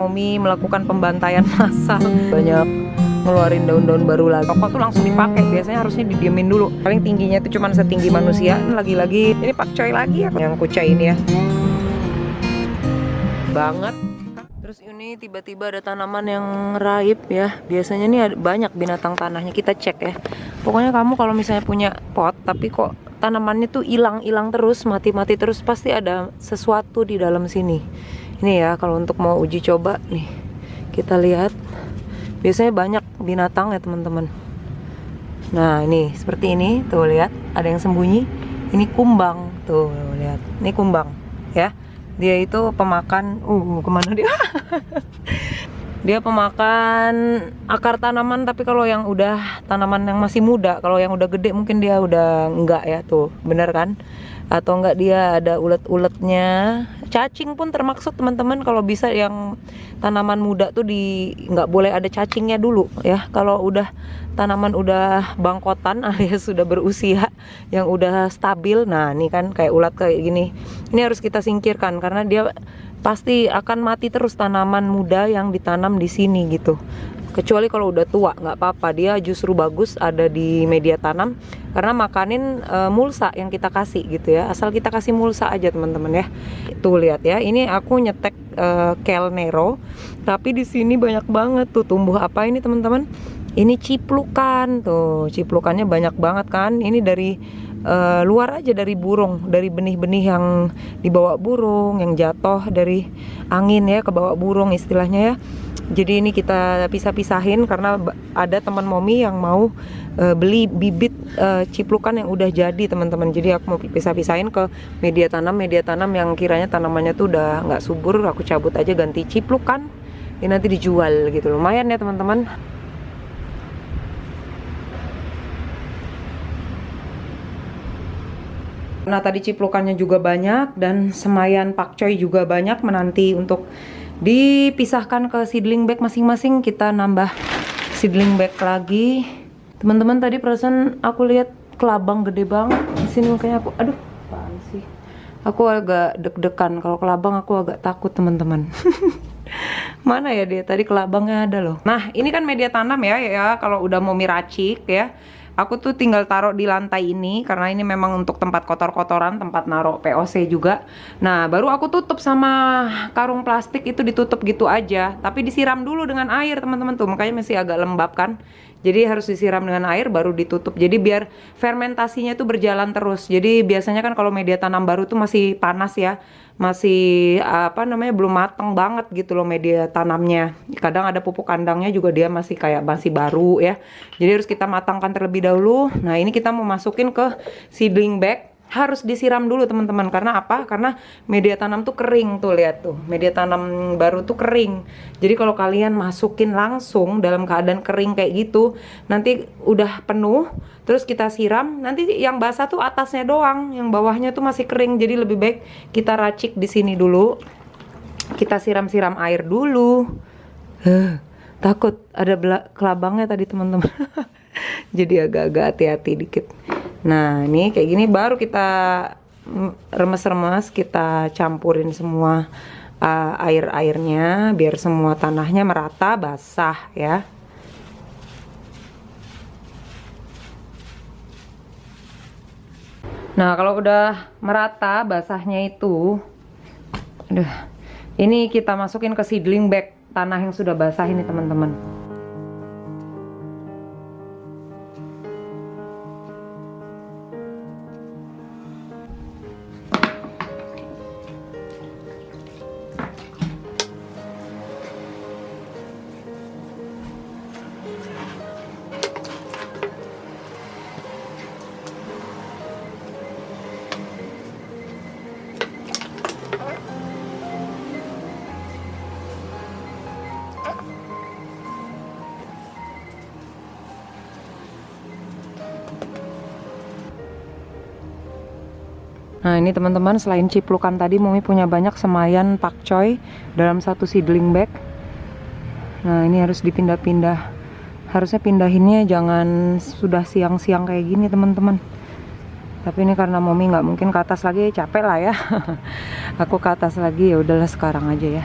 Momi melakukan pembantaian massal, banyak ngeluarin daun-daun baru lagi. Rokok tuh langsung dipakai, biasanya harusnya didiemin dulu. Paling tingginya itu cuma setinggi manusia. Lagi-lagi ini pakcoy lagi ya, yang kucai ini ya. Banget. Terus ini tiba-tiba ada tanaman yang raib ya. Biasanya nih ada banyak binatang tanahnya, kita cek ya. Pokoknya kamu kalau misalnya punya pot tapi kok tanamannya tuh hilang-hilang terus, mati-mati terus, pasti ada sesuatu di dalam sini. Ini ya, kalau untuk mau uji coba nih, kita lihat. Biasanya banyak binatang ya teman-teman. Nah ini seperti ini, tuh lihat ada yang sembunyi. Ini kumbang, tuh lihat. Ini kumbang ya. Dia itu pemakan. Kemana dia? Dia pemakan akar tanaman, tapi kalau yang udah tanaman yang masih muda, kalau yang udah gede mungkin dia udah enggak ya, tuh bener kan? Atau enggak dia ada ulet-uletnya. Cacing pun termaksud teman-teman, kalau bisa yang tanaman muda tuh nggak boleh ada cacingnya dulu ya. Kalau udah tanaman udah bangkotan alias sudah berusia, yang udah stabil, nah ini kan kayak ulat kayak gini, ini harus kita singkirkan karena dia pasti akan mati terus tanaman muda yang ditanam di sini gitu. Kecuali kalau udah tua nggak apa-apa, dia justru bagus ada di media tanam karena makanin mulsa yang kita kasih gitu ya. Asal kita kasih mulsa aja teman-teman ya. Tuh lihat ya, ini aku nyetek Kale Nero, tapi di sini banyak banget tuh tumbuh apa ini teman-teman? Ini ciplukan, tuh ciplukannya banyak banget kan. Ini dari luar aja, dari burung, dari benih-benih yang dibawa burung, yang jatuh dari angin ya, ke bawah burung istilahnya ya. Jadi ini kita pisah-pisahin karena ada teman Momi yang mau beli bibit ciplukan yang udah jadi teman-teman. Jadi aku mau pisah-pisahin ke media tanam yang kiranya tanamannya tuh udah nggak subur, aku cabut aja ganti ciplukan. Ini nanti dijual gitu, lumayan ya teman-teman. Nah tadi ciplukannya juga banyak dan semayan pakcoy juga banyak, menanti untuk dipisahkan ke seedling bag masing-masing. Kita nambah seedling bag lagi teman-teman. Tadi perasaan aku lihat kelabang gede banget di sini, makanya aku apaan sih, aku agak deg-degan. Kalau kelabang aku agak takut teman-teman. Mana ya dia tadi, kelabangnya ada loh. Nah ini kan media tanam ya, kalau udah mau miracik ya, aku tuh tinggal taruh di lantai ini karena ini memang untuk tempat kotor-kotoran, tempat naruh POC juga. Nah baru aku tutup sama karung plastik itu, ditutup gitu aja, tapi disiram dulu dengan air teman-teman, tuh makanya masih agak lembab kan. Jadi harus disiram dengan air baru ditutup. Jadi biar fermentasinya itu berjalan terus. Jadi biasanya kan kalau media tanam baru tuh masih panas ya, masih apa namanya, belum mateng banget gitu loh media tanamnya. Kadang ada pupuk kandangnya juga dia masih kayak masih baru ya. Jadi harus kita matangkan terlebih dahulu. Nah ini kita mau masukin ke seedling bag. Harus disiram dulu teman-teman, karena apa? Karena media tanam tuh kering, tuh lihat tuh, media tanam baru tuh kering. Jadi kalau kalian masukin langsung dalam keadaan kering kayak gitu, nanti udah penuh terus kita siram, nanti yang basah tuh atasnya doang, yang bawahnya tuh masih kering. Jadi lebih baik kita racik di sini dulu, kita siram-siram air dulu. Takut ada kelabangnya tadi teman-teman. Jadi agak-agak hati-hati dikit. Nah ini kayak gini baru kita remes-remes, kita campurin semua air-airnya biar semua tanahnya merata basah ya. Nah kalau udah merata basahnya itu, ini kita masukin ke seedling bag tanah yang sudah basah ini teman-teman. Nah ini teman-teman, selain ciplukan tadi, Momi punya banyak semayan pakcoy dalam satu seedling bag. Nah ini harus dipindah-pindah. Harusnya pindahinnya jangan sudah siang-siang kayak gini teman-teman. Tapi ini karena Momi nggak mungkin ke atas lagi, capek lah ya. Aku ke atas lagi, ya udahlah sekarang aja ya.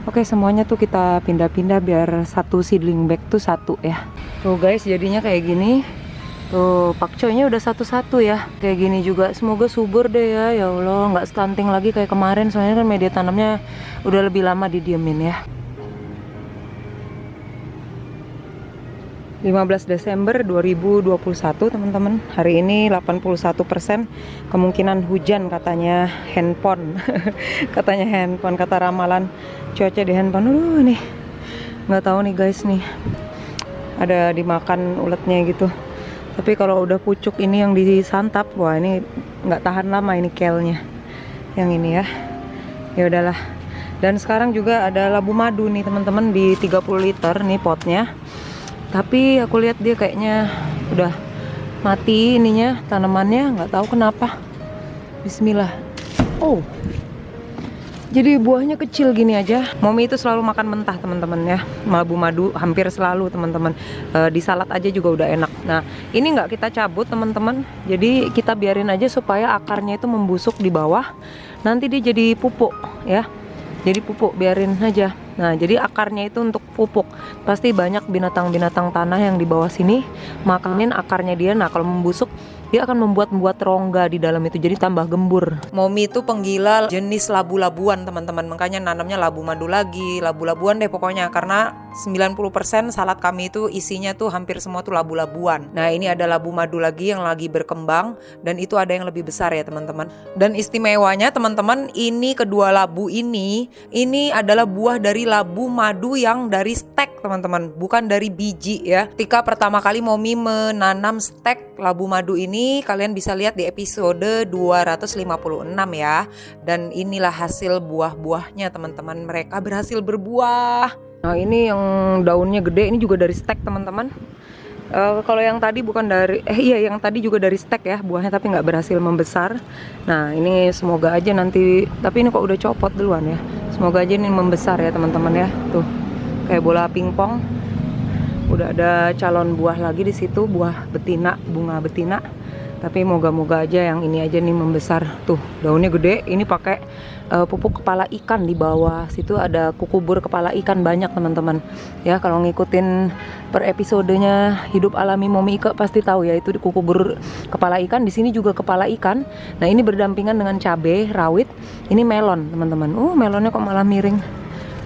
Oke, semuanya tuh kita pindah-pindah biar satu seedling bag tuh satu ya. Tuh guys, jadinya kayak gini. Tuh pakcoynya udah satu-satu ya. Kayak gini juga. Semoga subur deh ya. Ya Allah, nggak stunting lagi kayak kemarin. Soalnya kan media tanamnya udah lebih lama didiemin ya. 15 Desember 2021 teman-teman. Hari ini 81% kemungkinan hujan katanya handphone. Katanya handphone, kata ramalan cuaca di handphone. Nih nggak tahu nih guys nih, ada dimakan uletnya gitu. Tapi kalau udah pucuk ini yang disantap, wah ini nggak tahan lama ini kelnya yang ini ya. Ya udahlah. Dan sekarang juga ada labu madu nih teman-teman di 30 liter nih potnya. Tapi aku lihat dia kayaknya udah mati ininya, tanamannya, nggak tahu kenapa. Bismillah. Oh, jadi buahnya kecil gini aja. Mommy itu selalu makan mentah teman-teman ya. Labu madu hampir selalu teman-teman. Di salad aja juga udah enak. Nah ini nggak kita cabut teman-teman. Jadi kita biarin aja supaya akarnya itu membusuk di bawah. Nanti dia jadi pupuk ya. Jadi pupuk, biarin aja. Nah, jadi akarnya itu untuk pupuk. Pasti banyak binatang-binatang tanah yang di bawah sini makanin akarnya dia. Nah, kalau membusuk, dia akan membuat rongga di dalam itu, jadi tambah gembur. Mommy itu penggila jenis labu-labuan teman-teman. Makanya nanamnya labu madu lagi, labu-labuan deh pokoknya. Karena 90% salad kami itu isinya tuh hampir semua tuh labu-labuan. Nah, ini ada labu madu lagi yang lagi berkembang. Dan itu ada yang lebih besar ya teman-teman. Dan istimewanya teman-teman, ini kedua labu ini adalah buah dari labu madu yang dari stek teman-teman, bukan dari biji ya. Ketika pertama kali Mommy menanam stek labu madu ini, kalian bisa lihat di episode 256 ya. Dan inilah hasil buah-buahnya teman-teman, mereka berhasil berbuah. Nah ini yang daunnya gede, ini juga dari stek teman-teman. Kalau yang tadi bukan dari, yang tadi juga dari stek ya buahnya, tapi nggak berhasil membesar. Nah ini semoga aja nanti, tapi ini kok udah copot duluan ya. Semoga aja ini membesar ya teman-teman ya. Tuh kayak bola pingpong. Udah ada calon buah lagi di situ, buah betina, bunga betina. Tapi moga-moga aja yang ini aja nih membesar. Tuh daunnya gede. Ini pakai pupuk kepala ikan di bawah. Situ ada kukubur kepala ikan banyak teman-teman. Ya kalau ngikutin per episodenya Hidup Alami Mommy Ike pasti tahu ya, itu di kukubur kepala ikan. Di sini juga kepala ikan. Nah ini berdampingan dengan cabai rawit. Ini melon teman-teman. Melonnya kok malah miring.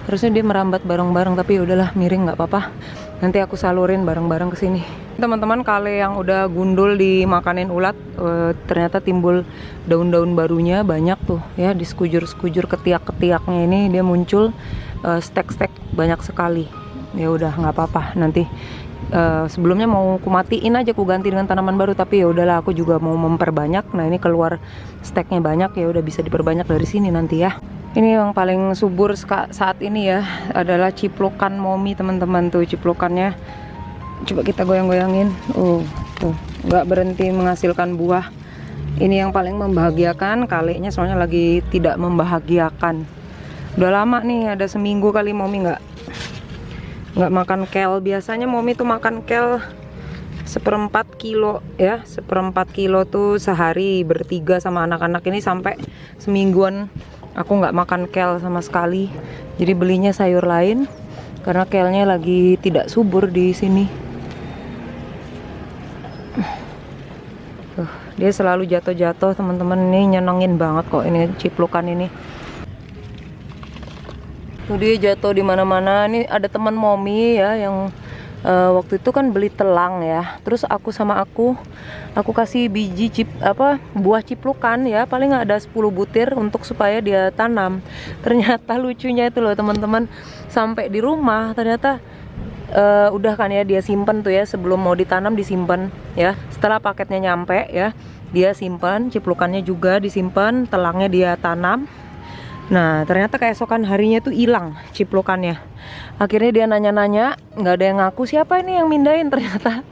Harusnya dia merambat bareng-bareng, tapi udahlah miring nggak apa-apa. Nanti aku salurin bareng-bareng ke sini. Teman-teman, kale yang udah gundul dimakanin ulat, ternyata timbul daun-daun barunya banyak tuh ya, di sekujur-sekujur ketiak-ketiaknya ini dia muncul stek-stek banyak sekali. Ya udah nggak apa-apa, nanti sebelumnya mau ku matiin aja, ku ganti dengan tanaman baru, tapi ya udahlah aku juga mau memperbanyak. Nah ini keluar steknya banyak, ya udah bisa diperbanyak dari sini nanti ya. Ini yang paling subur saat ini ya adalah ciplukan Mommy teman-teman. Tuh ciplukannya, coba kita goyang-goyangin. Tuh nggak berhenti menghasilkan buah. Ini yang paling membahagiakan, kalenya soalnya lagi tidak membahagiakan. Udah lama nih, ada seminggu kali Mommy nggak makan kel. Biasanya Mommy tuh makan kel 1/4 kilo ya, 1/4 kilo tuh sehari bertiga sama anak-anak. Ini sampai semingguan aku nggak makan kel sama sekali. Jadi belinya sayur lain karena kelnya lagi tidak subur di sini. Dia selalu jatuh-jatuh teman-teman. Ini nyenengin banget kok ini ciplukan ini. Tuh dia jatuh di mana-mana. Ini ada teman Mommy ya yang waktu itu kan beli telang ya. Terus aku kasih biji buah ciplukan ya, paling ada 10 butir untuk supaya dia tanam. Ternyata lucunya itu loh teman-teman, sampai di rumah ternyata udah kan ya dia simpen tuh ya, sebelum mau ditanam disimpan ya. Setelah paketnya nyampe ya, dia simpan ciplukannya juga disimpan, telangnya dia tanam. Nah ternyata keesokan harinya tuh hilang ciplukannya. Akhirnya dia nanya-nanya, nggak ada yang ngaku siapa ini yang mindahin. Ternyata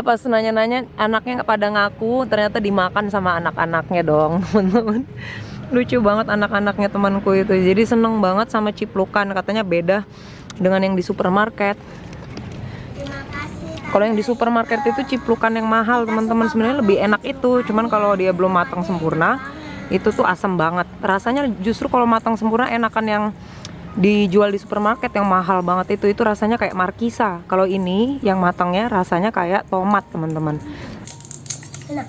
pas nanya-nanya anaknya nggak pada ngaku, ternyata dimakan sama anak-anaknya dong teman-teman. Lucu banget anak-anaknya temanku itu. Jadi seneng banget sama ciplukan, katanya beda dengan yang di supermarket. Kalau yang di supermarket itu ciplukan yang mahal teman-teman, sebenarnya lebih enak itu, cuman kalau dia belum matang sempurna itu tuh asam banget rasanya. Justru kalau matang sempurna enakan yang dijual di supermarket yang mahal banget itu rasanya kayak markisa. Kalau ini yang matangnya rasanya kayak tomat, teman-teman. Enak.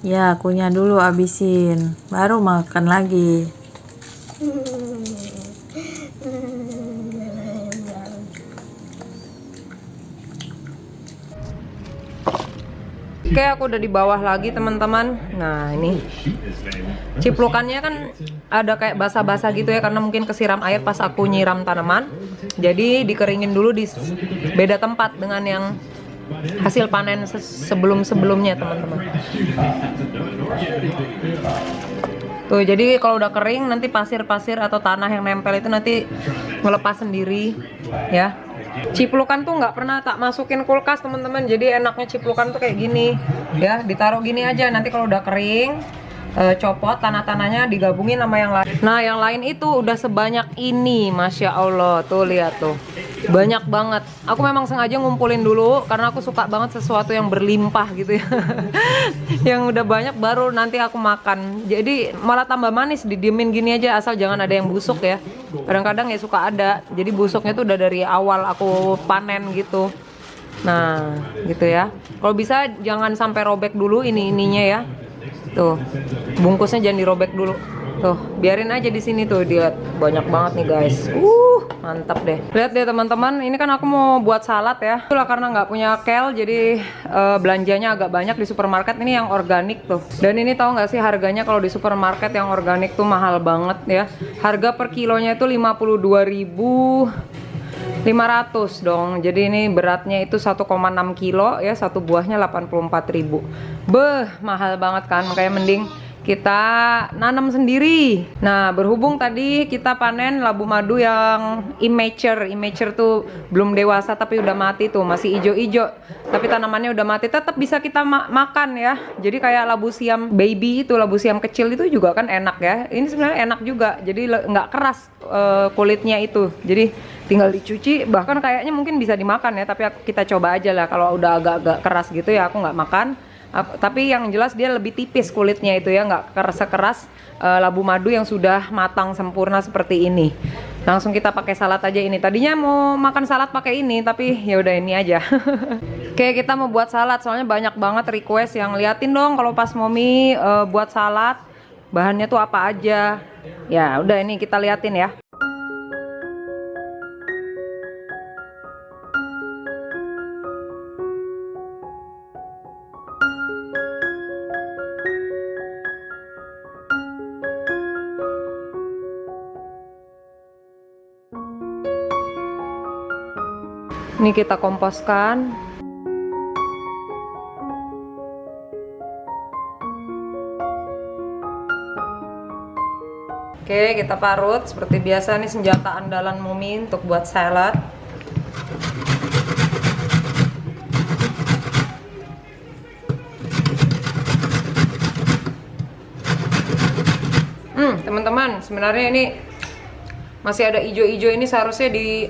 Ya, akunya dulu abisin, baru makan lagi. Oke, aku udah di bawah lagi, teman-teman. Nah, ini ciplukannya kan ada kayak basah-basah gitu ya, karena mungkin kesiram air pas aku nyiram tanaman. Jadi dikeringin dulu di beda tempat dengan yang hasil panen sebelum-sebelumnya, teman-teman. Tuh, jadi kalau udah kering nanti pasir-pasir atau tanah yang nempel itu nanti melepas sendiri ya. Ciplukan tuh nggak pernah tak masukin kulkas, teman-teman. Jadi enaknya ciplukan tuh kayak gini ya, ditaruh gini aja. Nanti kalau udah kering, copot tanah-tanahnya, digabungin sama yang lain. Nah, yang lain itu udah sebanyak ini, masya Allah. Tuh lihat tuh, banyak banget. Aku memang sengaja ngumpulin dulu karena aku suka banget sesuatu yang berlimpah gitu ya. Yang udah banyak baru nanti aku makan. Jadi malah tambah manis didiemin gini aja, asal jangan ada yang busuk ya. Kadang-kadang ya suka ada. Jadi busuknya tuh udah dari awal aku panen gitu. Nah, gitu ya. Kalau bisa jangan sampai robek dulu ininya ya. Tuh, bungkusnya jangan dirobek dulu. Tuh, biarin aja di sini tuh, lihat banyak banget nih guys. Mantap deh. Lihat deh teman-teman, ini kan aku mau buat salad ya. Itulah karena nggak punya kel, jadi belanjanya agak banyak di supermarket. Ini yang organik tuh. Dan ini tahu nggak sih harganya kalau di supermarket yang organik tuh mahal banget ya. Harga per kilonya itu 52.500 dong. Jadi ini beratnya itu 1,6 kilo ya, satu buahnya 84.000. Beh, mahal banget kan, makanya mending kita nanam sendiri. Nah, berhubung tadi kita panen labu madu yang immature tuh belum dewasa tapi udah mati tuh, masih ijo-ijo. Tapi tanamannya udah mati, tetap bisa kita makan ya. Jadi kayak labu siam baby itu, labu siam kecil itu juga kan enak ya. Ini sebenarnya enak juga, jadi nggak keras kulitnya itu. Jadi tinggal dicuci, bahkan kayaknya mungkin bisa dimakan ya. Tapi kita coba aja lah, kalau udah agak-agak keras gitu ya aku nggak makan. Tapi yang jelas dia lebih tipis kulitnya itu ya, nggak keras labu madu yang sudah matang sempurna seperti ini. Langsung kita pakai salad aja ini. Tadinya mau makan salad pakai ini, tapi ya udah ini aja. Oke, kita mau buat salad soalnya banyak banget request yang liatin dong kalau pas Momi buat salad bahannya tuh apa aja. Ya udah, ini kita liatin ya. Ini kita komposkan. Oke, kita parut seperti biasa. Nih senjata andalan Momi untuk buat salad. Teman-teman, sebenarnya ini masih ada ijo-ijo, ini seharusnya di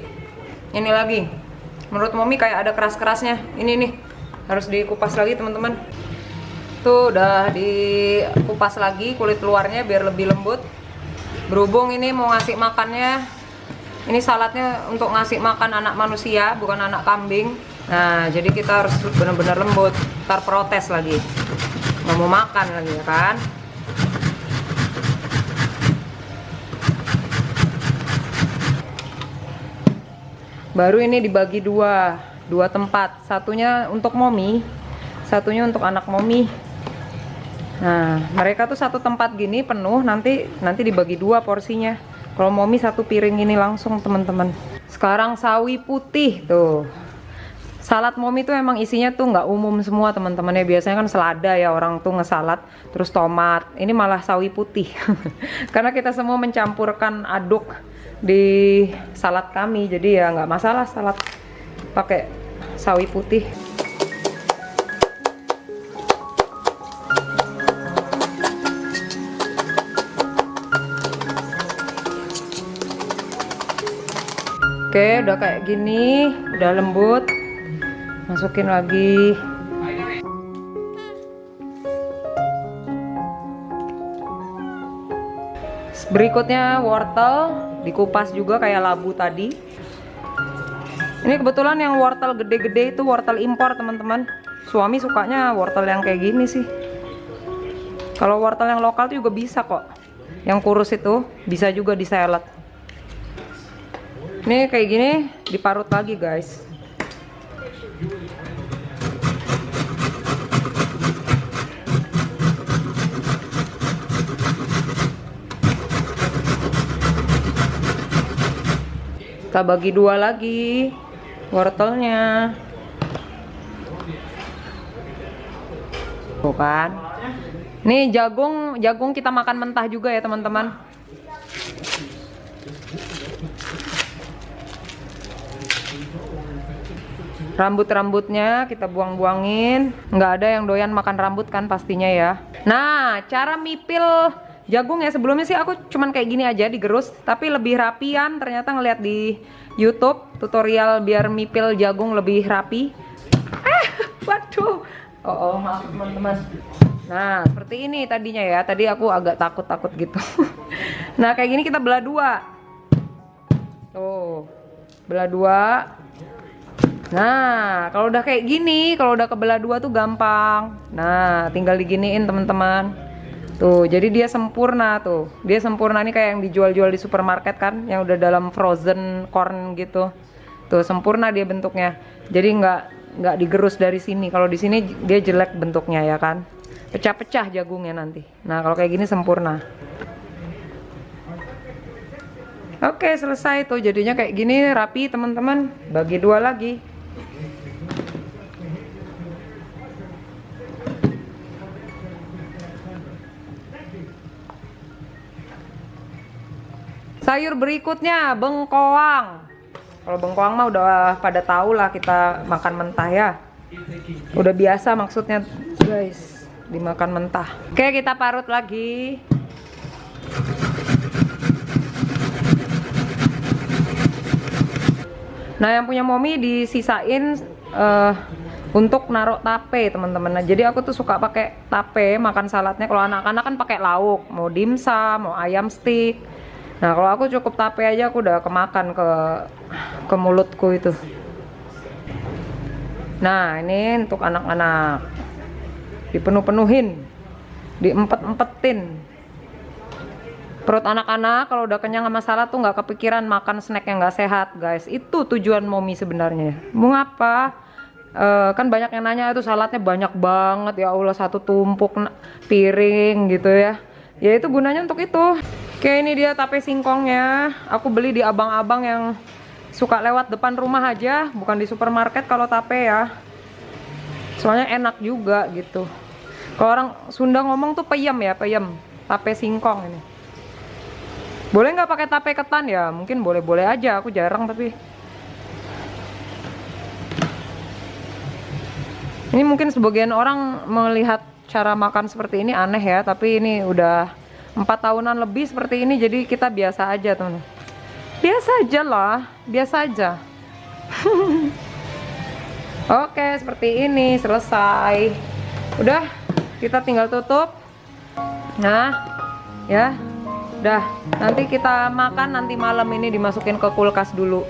ini lagi. Menurut Momi kayak ada keras-kerasnya. Ini nih harus dikupas lagi, teman-teman. Tuh udah dikupas lagi kulit luarnya biar lebih lembut. Berhubung ini mau ngasih makannya, ini saladnya untuk ngasih makan anak manusia, bukan anak kambing. Nah, jadi kita harus benar-benar lembut. Ntar protes lagi, nggak mau makan lagi ya kan. Baru ini dibagi dua tempat, satunya untuk Momi, satunya untuk anak Momi. Nah, mereka tuh satu tempat gini penuh, nanti dibagi dua porsinya. Kalau Momi satu piring ini langsung, teman-teman. Sekarang sawi putih tuh. Salad Momi tuh emang isinya tuh nggak umum semua, teman-teman ya. Biasanya kan selada ya orang tuh ngesalad, terus tomat. Ini malah sawi putih. Karena kita semua mencampurkan aduk di salad kami, jadi ya nggak masalah salad pakai sawi putih. Oke, udah kayak gini, udah lembut. Masukin lagi. Berikutnya wortel, dikupas juga kayak labu tadi. Ini kebetulan yang wortel gede-gede itu wortel impor teman-teman. Suami sukanya wortel yang kayak gini sih. Kalau wortel yang lokal tuh juga bisa kok. Yang kurus itu bisa juga di salad. Ini kayak gini diparut lagi guys. Kita bagi dua lagi wortelnya. Tuh kan. Nih jagung kita makan mentah juga ya teman-teman. Rambut-rambutnya kita buang-buangin. Nggak ada yang doyan makan rambut kan pastinya ya. Nah, cara mipil jagung ya, sebelumnya sih aku cuman kayak gini aja digerus, tapi lebih rapian ternyata ngeliat di YouTube tutorial biar mipil jagung lebih rapi. Waduh. Oh, maaf teman-teman. Nah, seperti ini tadinya ya. Tadi aku agak takut-takut gitu. Nah, kayak gini kita belah dua. Tuh. Belah dua. Nah, kalau udah kayak gini, kalau udah kebelah dua tuh gampang. Nah, tinggal diginiin teman-teman. Tuh, jadi dia sempurna tuh. Dia sempurna nih kayak yang dijual-jual di supermarket kan, yang udah dalam frozen corn gitu. Tuh, sempurna dia bentuknya. Jadi nggak digerus dari sini. Kalau di sini dia jelek bentuknya ya kan. Pecah-pecah jagungnya nanti. Nah, kalau kayak gini sempurna. Oke, selesai tuh. Jadinya kayak gini rapi teman-teman. Bagi dua lagi. Sayur berikutnya bengkoang. Kalau bengkoang mah udah pada tahu lah kita makan mentah ya. Udah biasa maksudnya guys, dimakan mentah. Oke, kita parut lagi. Nah, yang punya Momi disisain untuk naruh tape teman-teman. Nah, jadi aku tuh suka pakai tape makan saladnya. Kalau anak-anak kan pakai lauk, mau dimsum, mau ayam stick. Nah, kalau aku cukup tape aja aku udah kemakan ke mulutku itu. Nah, ini untuk anak-anak. Dipenuh-penuhin. Diempet-empetin. Perut anak-anak kalau udah kenyang sama salad tuh nggak kepikiran makan snack yang nggak sehat, guys. Itu tujuan Momi sebenarnya. Mau ngapa? Kan banyak yang nanya itu saladnya banyak banget ya Allah, satu tumpuk piring gitu ya. Ya itu gunanya untuk itu. Oke, ini dia tape singkongnya. Aku beli di abang-abang yang suka lewat depan rumah aja, bukan di supermarket kalau tape ya. Soalnya enak juga gitu. Kalau orang Sunda ngomong tuh peyem ya, peyem. Tape singkong ini. Boleh nggak pakai tape ketan ya? Mungkin boleh-boleh aja, aku jarang tapi. Ini mungkin sebagian orang melihat cara makan seperti ini aneh ya, tapi ini udah 4 tahunan lebih seperti ini, jadi kita biasa aja teman. Biasa aja lah, biasa aja. Oke, seperti ini selesai. Udah, kita tinggal tutup. Nah, ya, udah. Nanti kita makan nanti malam ini dimasukin ke kulkas dulu.